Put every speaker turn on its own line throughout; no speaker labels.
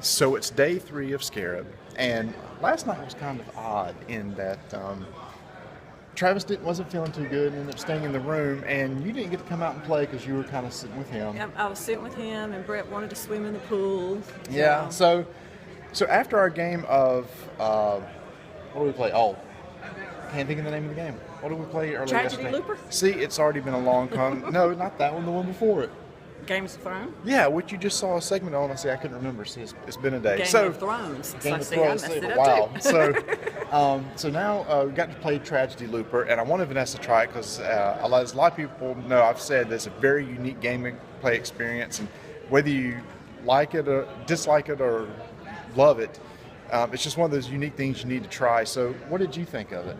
So it's day 3 of SCARAB, and last night was kind of odd in that Travis wasn't feeling too good and ended up staying in the room, and you didn't get to come out and play because you were kind of sitting with him.
Yeah, I was sitting with him, and Brett wanted to swim in the pool.
Yeah, so after our game of, what do we play? Oh, can't think of the name of the game. What did we play earlier
Tragedy
yesterday?
Looper?
See, it's already been a long time. No, not that one, the one before it.
Games of Thrones?
Yeah, which you just saw a segment on. I see, I couldn't remember. See, it's been a day.
Game of Thrones.
Game
So
of
see,
Thrones.
I messed it
Wow.
up too.
So now we got to play Tragedy Looper, and I wanted Vanessa to try it because, as a lot of people know, I've said this is a very unique gameplay experience, and whether you like it or dislike it or love it, it's just one of those unique things you need to try. So, what did you think of it?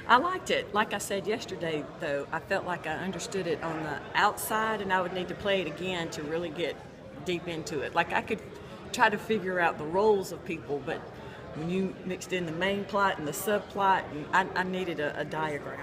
I liked it. Like I said yesterday, though, I felt like I understood it on the outside, and I would need to play it again to really get deep into it. Like I could try to figure out the roles of people, but when you mixed in the main plot and the subplot, I needed a diagram.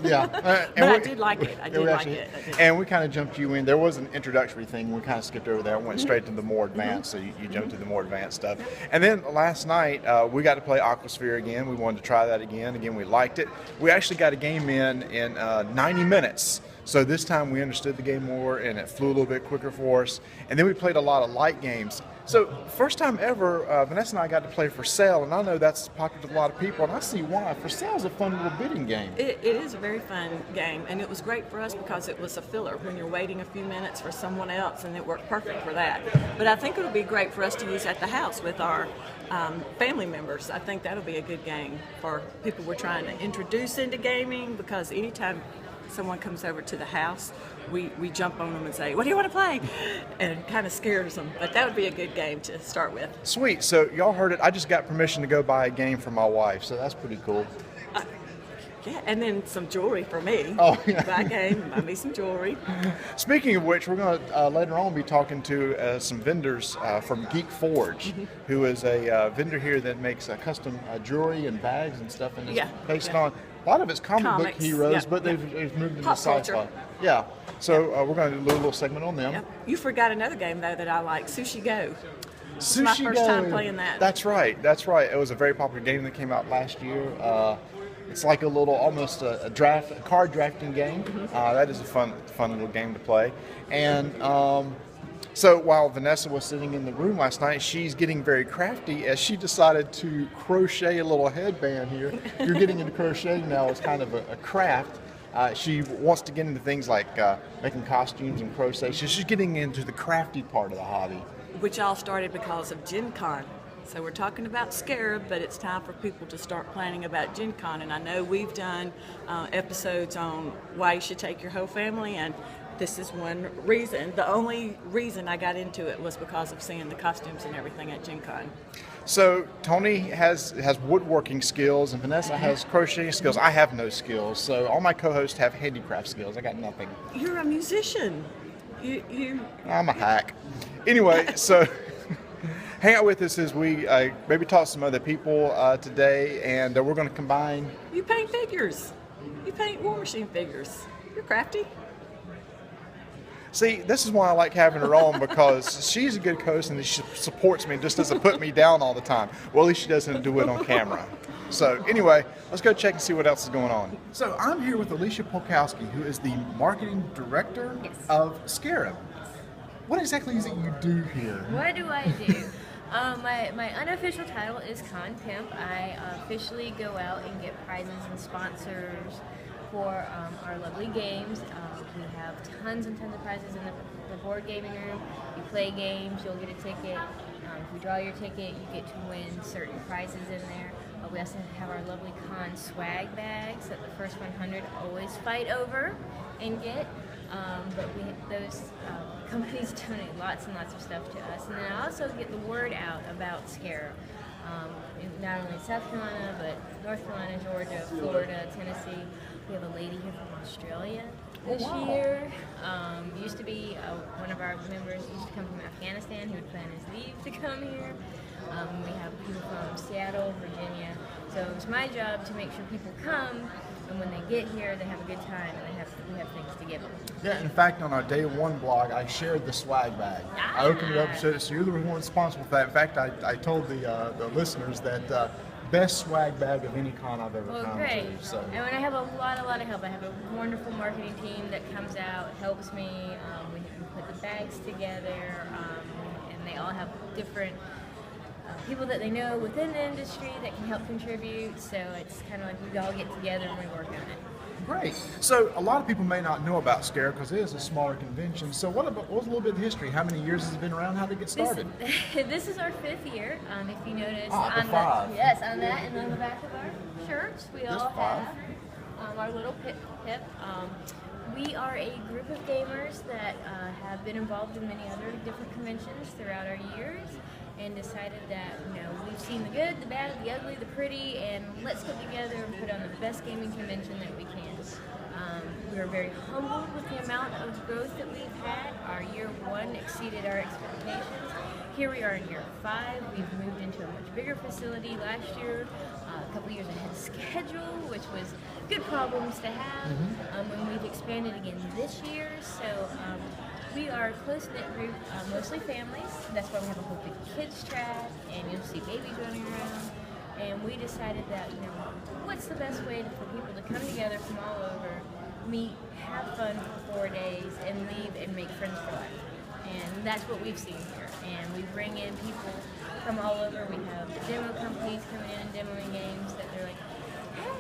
Yeah,
but I did like it. I did like it.
And we kind of jumped you in. There was an introductory thing. We kind of skipped over there and went straight to the more advanced. So you jumped to the more advanced stuff. And then last night we got to play Aquasphere again. We wanted to try that again. Again, we liked it. We actually got a game in 90 minutes. So this time we understood the game more, and it flew a little bit quicker for us. And then we played a lot of light games. So first time ever, Vanessa and I got to play For Sale, and I know that's popular to a lot of people, and I see why. For Sale is a fun little bidding game.
It is a very fun game, and it was great for us because it was a filler when you're waiting a few minutes for someone else, and it worked perfect for that. But I think it'll be great for us to use at the house with our family members. I think that'll be a good game for people we're trying to introduce into gaming, because anytime someone comes over to the house, we jump on them and say, "What do you want to play?" and it kind of scares them. But that would be a good game to start with.
Sweet. So y'all heard it. I just got permission to go buy a game for my wife, so that's pretty cool.
Yeah, and then some jewelry for me.
Oh, yeah.
Buy a game, buy me some jewelry.
Speaking of which, we're going to later on be talking to some vendors from Geek Forge, who is a vendor here that makes custom jewelry and bags and stuff, and it's based on a lot of it's comics, book heroes, but they've moved into sci-fi. Yeah, so we're going to do a little segment on them.
Yep. You forgot another game, though, that I like, Sushi Go. It's
Sushi
my first
Go.
time playing that.
That's right. It was a very popular game that came out last year. It's like a little, almost a card drafting game. That is a fun little game to play. And so while Vanessa was sitting in the room last night, she's getting very crafty as she decided to crochet a little headband here. You're getting into crocheting now as kind of a craft. She wants to get into things like making costumes and crochet. So she's getting into the crafty part of the hobby.
Which all started because of Gen Con. So we're talking about SCARAB, but it's time for people to start planning about Gen Con. And I know we've done episodes on why you should take your whole family, and this is one reason. The only reason I got into it was because of seeing the costumes and everything at Gen Con.
So Tony has woodworking skills, and Vanessa has crocheting skills. I have no skills, so all my co-hosts have handicraft skills. I got nothing.
You're a musician.
I'm a hack. Anyway, so hang out with us as we maybe talk to some other people today, and we're going to combine.
You paint figures. You paint War Machine figures. You're crafty.
See, this is why I like having her on, because she's a good host and she supports me and just doesn't put me down all the time. Well, at least she doesn't do it on camera. So anyway, let's go check and see what else is going on. So I'm here with Alicia Polkowski, who is the marketing director of SCARAB. What exactly is it you do here?
What do I do? My unofficial title is Con Pimp. I officially go out and get prizes and sponsors for our lovely games. We have tons and tons of prizes in the board gaming room. You play games, you'll get a ticket. If you draw your ticket, you get to win certain prizes in there. We also have our lovely con swag bags that the first 100 always fight over and get. But those companies donate lots and lots of stuff to us. And then I also get the word out about SCARAB. Not only South Carolina, but North Carolina, Georgia, Florida, Tennessee. We have a lady here from Australia this year. Used to be one of our members used to come from Afghanistan. He would plan his leave to come here. We have people from Seattle, Virginia. So it's my job to make sure people come, and when they get here, they have a good time, and we have things to give them.
Yeah, in fact, on our day one blog, I shared the swag bag. I opened it up, so you're the one responsible for that. In fact, I told the listeners that best swag bag of any con I've ever come
great.
to. So.
And when I have a lot of help, I have a wonderful marketing team that comes out, helps me. We put the bags together, and they all have different people that they know within the industry that can help contribute. So it's kind of like we all get together and we work on it.
Great. So a lot of people may not know about SCARAB because it is a smaller convention. So what was a little bit of history? How many years has it been around? How did it get started?
This is our 5th year. If you notice
on that,
and on the back of our shirts, we all have our little pip. We are a group of gamers that have been involved in many other different conventions throughout our years, and decided that we've seen the good, the bad, the ugly, the pretty, and let's get together and put on the best gaming convention that we can. We are very humbled with the amount of growth that we've had. Our year 1 exceeded our expectations. Here we are in year 5. We've moved into a much bigger facility last year, a couple years ahead of schedule, which was good problems to have. And we've expanded again this year. So we are a close-knit group, mostly families. That's why we have a whole big kids track, and you'll see babies running around. And we decided that, what's the best way for people to come together from all over, meet, have fun for 4 days, and leave and make friends for life. And that's what we've seen here. And we bring in people from all over. We have demo companies coming in and demoing games that they're like,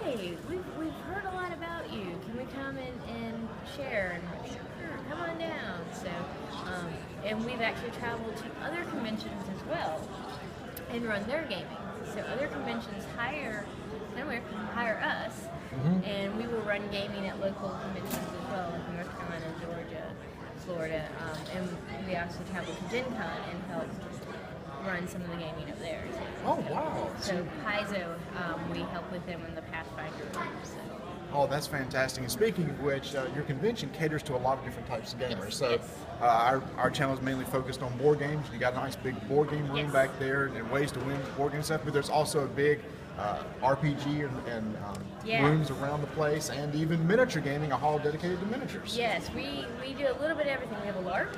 hey, we've heard a lot about you. Can we come and share? And we're like, sure, come on down. So, and we've actually traveled to other conventions as well and run their gaming. So other conventions hire us, and we will run gaming at local conventions as well, like North Carolina, Georgia, Florida, and we also travel to Gen Con and help run some of the gaming up there.
Oh, wow.
So Paizo, we help with them in the Pathfinder group. So.
Oh, that's fantastic. And speaking of which, your convention caters to a lot of different types of gamers.
Yes,
so
yes.
Our channel is mainly focused on board games. You got a nice big board game room
Yes.
back there and ways to win board game stuff, but there's also a big RPG and rooms around the place, and even miniature gaming, a hall dedicated to miniatures.
Yes, we do a little bit of everything. We have a LARP.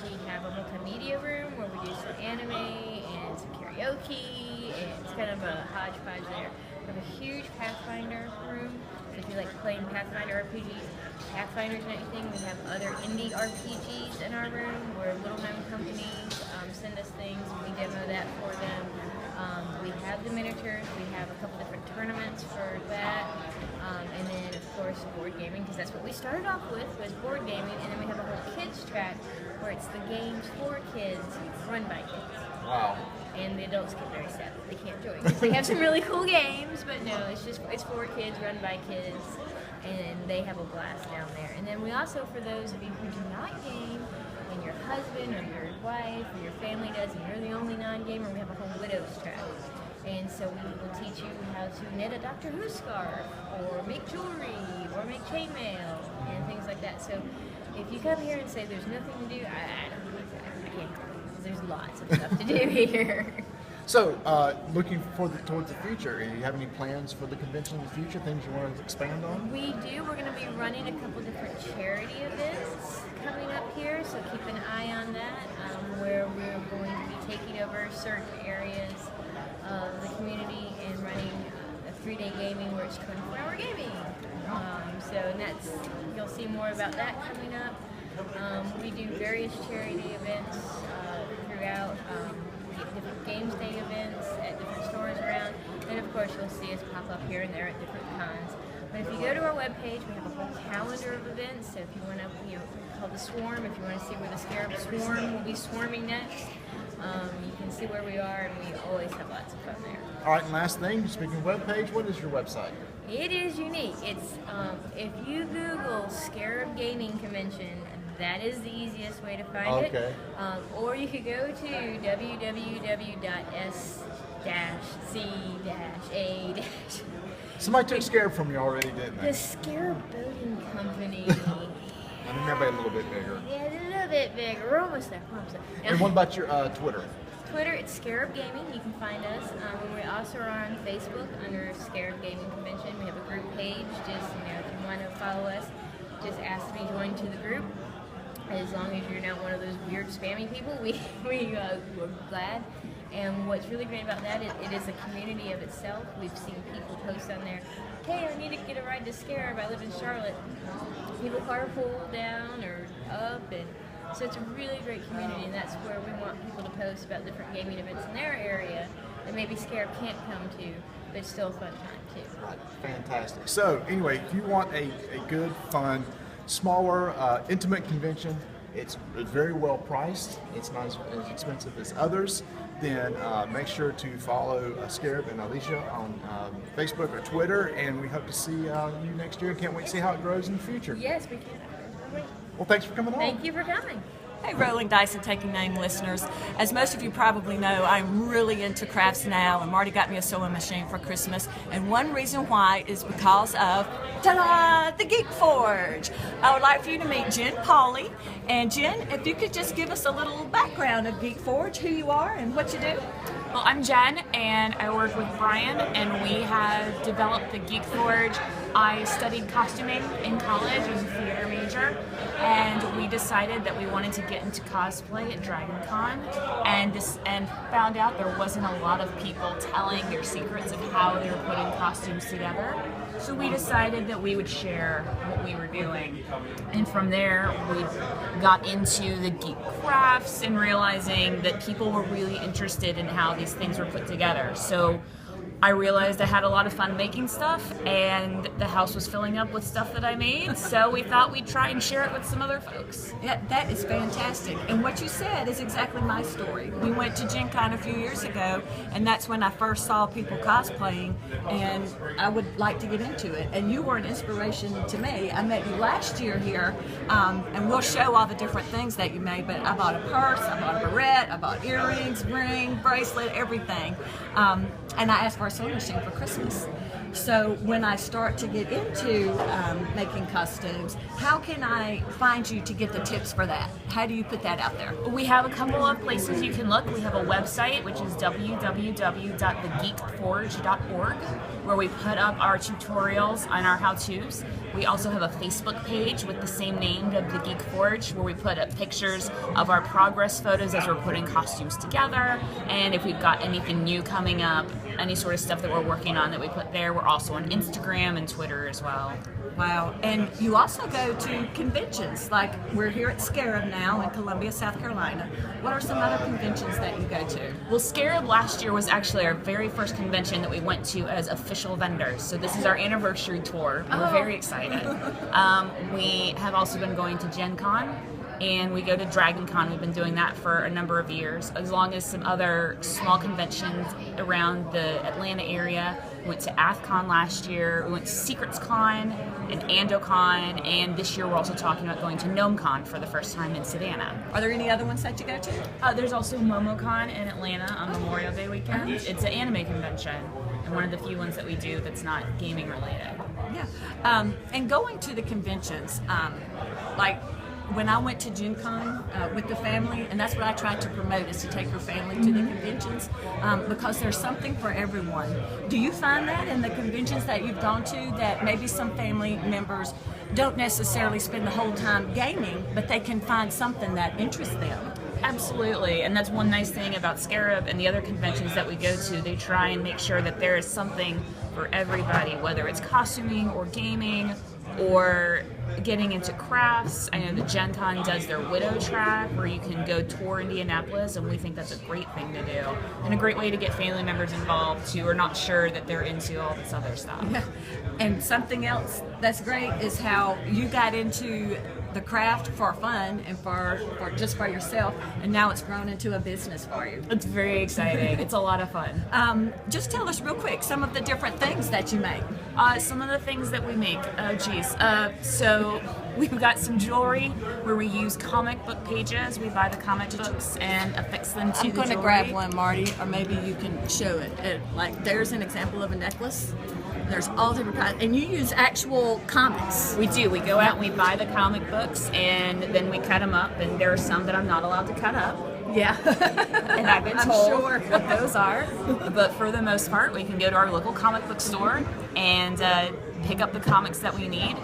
We have a multimedia room where we do some anime and some karaoke, and it's kind of a hodgepodge there. We have a huge Pathfinder room. So if you like playing Pathfinder RPGs, Pathfinder's and everything, we have other indie RPGs in our room where little-known companies send us things and we demo that for them. We have the miniatures, we have a couple different tournaments for that, and then of course board gaming, because that's what we started off with, was board gaming, and then we have a whole kids track where it's the games for kids, run by kids.
Wow.
And the adults get very sad that they can't join. They have some really cool games, but no, it's for kids, run by kids, and they have a blast down there. And then we also, for those of you who do not game, and your husband or your wife or your family does, and you're the only non-gamer, we have a whole widows track. And so we will teach you how to knit a Doctor Who scarf, or make jewelry, or make chainmail, and things like that. So if you come here and say there's nothing to do, I can't. There's lots of stuff to do here.
So, looking towards the future, do you have any plans for the convention in the future, things you want to expand on?
We do. We're going to be running a couple different charity events coming up here, so keep an eye on that, where we're going to be taking over certain areas of the community and running a 3-day gaming where it's 24-hour gaming. You'll see more about that coming up. We do various charity events throughout, different games day events at different stores around, and of course you'll see us pop up here and there at different cons. But if you go to our webpage, we have a whole calendar of events, so if you want to, called the Swarm, if you want to see where the SCARAB Swarm will be swarming next, you can see where we are, and we always have lots of fun there.
All right, and last thing, speaking of webpage, what is your website?
It is unique. It's if you Google SCARAB Gaming Convention, that is the easiest way to find it. Or you could go to www.s-c-a-
Somebody took SCARAB from you already, didn't they?
The SCARAB Boating Company.
I think maybe a little bit bigger.
Yeah, a little bit bigger. We're almost there.
And what about your Twitter?
Twitter, it's SCARAB Gaming. You can find us. We also are on Facebook under SCARAB Gaming Convention. We have a group page. Just, if you want to follow us, just ask to be joined to the group. As long as you're not one of those weird spammy people, we're glad. And what's really great about that, it is a community of itself. We've seen people post on there, hey, I need to get a ride to SCARAB. I live in Charlotte. People carpool down or up, and so it's a really great community, and that's where we want people to post about different gaming events in their area that maybe SCARAB can't come to, but it's still a fun time too.
Right, fantastic. So anyway, if you want a good, fun, smaller, intimate convention, it's very well priced, it's not as expensive as others, then make sure to follow SCARAB and Alicia on Facebook or Twitter, and we hope to see you next year. Can't wait to see how it grows in the future.
Yes, we can.
Well, thanks for coming on.
Thank you for coming.
Hey, Rolling Dice and Taking Name listeners. As most of you probably know, I'm really into crafts now, and Marty got me a sewing machine for Christmas. And one reason why is because of, ta-da, the Geek Forge. I would like for you to meet Jen Pauley. And Jen, if you could just give us a little background of Geek Forge, who you are and what you do.
Well, I'm Jen, and I work with Brian, and we have developed the Geek Forge. I studied costuming in college as a theater major, and we decided that we wanted to get into cosplay at Dragon Con, and found out there wasn't a lot of people telling their secrets of how they were putting costumes together. So we decided that we would share what we were doing. And from there, we got into the geek crafts and realizing that people were really interested in how these things were put together. So I realized I had a lot of fun making stuff, and the house was filling up with stuff that I made, so we thought we'd try and share it with some other folks.
Yeah, that is fantastic. And what you said is exactly my story. We went to Gen Con a few years ago, and that's when I first saw people cosplaying, and I would like to get into it. And you were an inspiration to me. I met you last year here, and we'll show all the different things that you made, but I bought a purse, I bought a barrette, I bought earrings, ring, bracelet, everything. And I asked for a sewing machine for Christmas. So when I start to get into making costumes, how can I find you to get the tips for that? How do you put that out there?
We have a couple of places you can look. We have a website, which is www.thegeekforge.org, where we put up our tutorials and our how-tos. We also have a Facebook page with the same name of the Geek Forge, where we put up pictures of our progress photos as we're putting costumes together, and if we've got anything new coming up, any sort of stuff that we're working on that we put there. We're also on Instagram and Twitter as well.
Wow. And you also go to conventions, like we're here at SCARAB now in Columbia, South Carolina. What are some other conventions that you go to?
Well, SCARAB last year was actually our very first convention that we went to as official vendors. So this is our anniversary tour. We're very excited. We have also been going to Gen Con, and we go to Dragon Con. We've been doing that for a number of years, as long as some other small conventions around the Atlanta area. We went to AthCon last year, we went to Secrets Con and AndoCon, and this year we're also talking about going to GnomeCon for the first time in Savannah.
Are there any other ones that you go to?
There's also MomoCon in Atlanta on Memorial Day weekend. It's an anime convention, and one of the few ones that we do that's not gaming related.
Yeah. And going to the conventions, like when I went to Gen Con with the family, and that's what I tried to promote, is to take your family to the conventions, because there's something for everyone. Do you find that in the conventions that you've gone to, that maybe some family members don't necessarily spend the whole time gaming, but they can find something that interests them?
Absolutely, and that's one nice thing about SCARAB and the other conventions that we go to. They try and make sure that there is something for everybody, whether it's costuming or gaming or getting into crafts. I know that Gen Con does their Widow track, where you can go tour Indianapolis, and we think that's a great thing to do, and a great way to get family members involved who are not sure that they're into all this other stuff.
Yeah. And something else that's great is how you got into the craft for fun and for just for yourself, and now it's grown into a business for you.
It's very exciting. It's a lot of fun.
Just tell us real quick some of the different things that you make.
Some of the things that we make, so we've got some jewelry where we use comic book pages. We buy the comic books and affix them to the jewelry.
I'm going to grab one, Marty, or maybe you can show it. Like, there's an example of a necklace. There's all different kinds, and you use actual comics.
We do. We go out and we buy the comic books, and then we cut them up, and there are some that I'm not allowed to cut up.
Yeah.
And I've been
I'm
told
sure.
what those are. But for the most part, we can go to our local comic book store and pick up the comics that we need.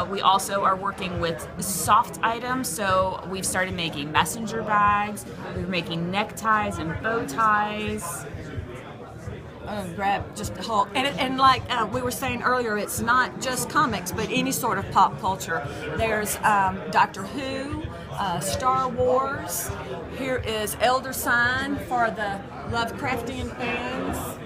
We also are working with soft items, so we've started making messenger bags, we're making neckties and bow ties.
Grab just the whole, and like we were saying earlier, it's not just comics, but any sort of pop culture. There's Doctor Who, Star Wars. Here is Elder Sign for the Lovecraftian fans.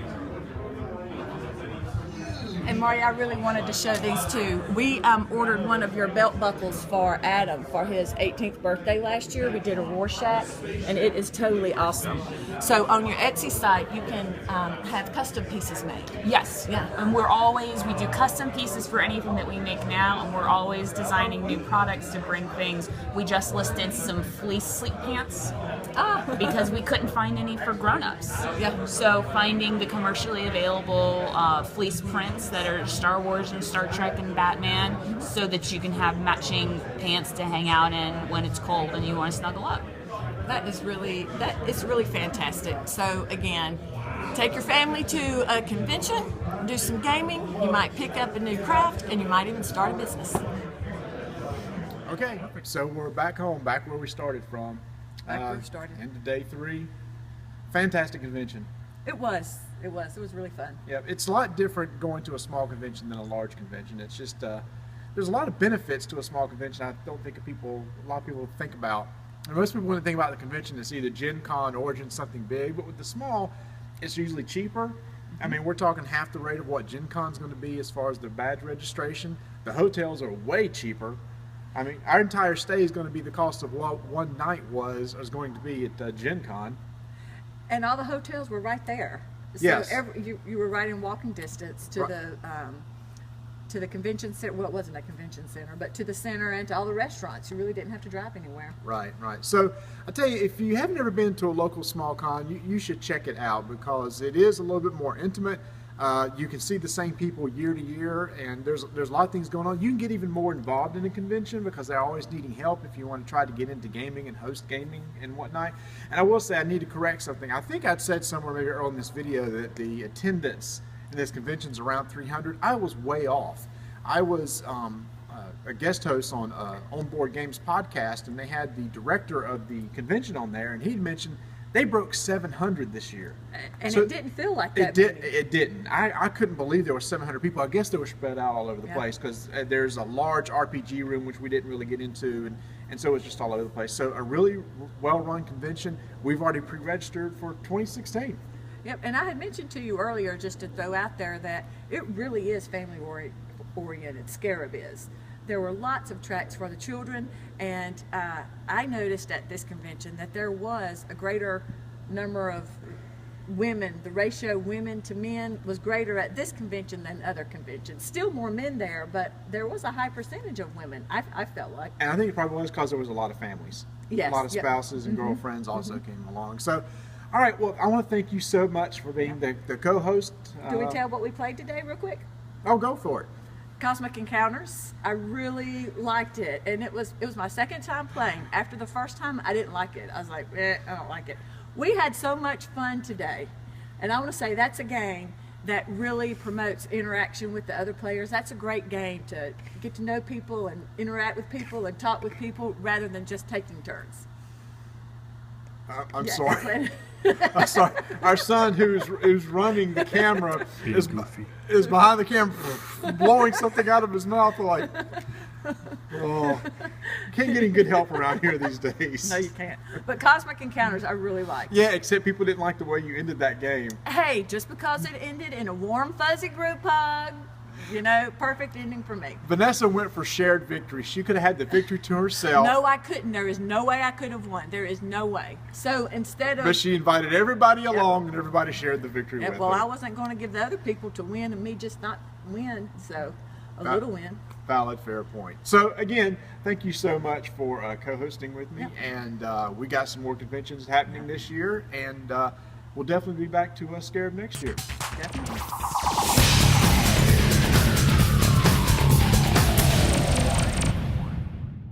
And Marty, I really wanted to show these too. We ordered one of your belt buckles for Adam for his 18th birthday last year. We did a Rorschach, and it is totally awesome. So on your Etsy site, you can have custom pieces made.
Yes.
Yeah.
And we do custom pieces for anything that we make now, and we're always designing new products to bring things. We just listed some fleece sleep pants because we couldn't find any for grown-ups.
Yeah.
So finding the commercially available fleece prints that are Star Wars and Star Trek and Batman, so that you can have matching pants to hang out in when it's cold and you want to snuggle up.
It's really fantastic. So again, take your family to a convention, do some gaming, you might pick up a new craft, and you might even start a business.
Okay, so we're back home, back where we started from.
Back where we started.
Into day 3. Fantastic convention.
It was really fun.
Yeah, it's a lot different going to a small convention than a large convention. It's just there's a lot of benefits to a small convention. I don't think a lot of people think about. And most people, when they think about the convention, it's either Gen Con, Origin, something big. But with the small, it's usually cheaper. I mean, we're talking half the rate of what Gen Con's going to be as far as their badge registration. The hotels are way cheaper. I mean, our entire stay is going to be the cost of what one night was going to be at Gen Con.
And all the hotels were right there. So
Yes.
You were right in walking distance to the convention center. Well, it wasn't a convention center, but to the center and to all the restaurants. You really didn't have to drive anywhere.
Right. So I tell you, if you haven't ever been to a local small con, you should check it out because it is a little bit more intimate. You can see the same people year to year, and there's a lot of things going on. You can get even more involved in a convention because they're always needing help if you want to try to get into gaming and host gaming and whatnot. And I will say I need to correct something. I think I'd said somewhere maybe earlier in this video that the attendance in this convention is around 300. I was way off. I was a guest host on Onboard Games podcast, and they had the director of the convention on there, and he'd mentioned they broke 700 this year.
And
So
it didn't feel like that.
It didn't. I couldn't believe there were 700 people. I guess they were spread out all over the place because there's a large RPG room which we didn't really get into, and so it was just all over the place. So a really well-run convention. We've already pre-registered for 2016.
Yep, and I had mentioned to you earlier, just to throw out there, that it really is family-oriented. SCARAB is. There were lots of tracks for the children, and I noticed at this convention that there was a greater number of women. The ratio women to men was greater at this convention than other conventions. Still more men there, but there was a high percentage of women, I felt like.
And I think it probably was because there was a lot of families.
Yes,
a lot of
yep.
spouses and girlfriends also came along. So, all right, well, I want to thank you so much for being the co-host.
Do we tell what we played today real quick?
Oh, go for it.
Cosmic Encounters. I really liked it, and it was my second time playing. After the first time, I didn't like it. I was like, I don't like it. We had so much fun today, and I want to say that's a game that really promotes interaction with the other players. That's a great game to get to know people and interact with people and talk with people rather than just taking turns.
I'm sorry. I'm sorry. Our son, who's running the camera, is behind the camera, blowing something out of his mouth. Like, oh, can't get any good help around here these days.
No, you can't. But Cosmic Encounters, I really liked.
Yeah, except people didn't like the way you ended that game.
Hey, just because it ended in a warm, fuzzy group hug, perfect ending for me.
Vanessa went for shared victory. She could have had the victory to herself.
No, I couldn't. There is no way I could have won. There is no way. So instead of...
But she invited everybody along, and everybody shared the victory with
well,
her.
I wasn't going to give the other people to win and me just not win, so a little win.
Valid, fair point. So again, thank you so much for co-hosting with me, and we got some more conventions happening this year, and we'll definitely be back to SCARAB next year.
Definitely.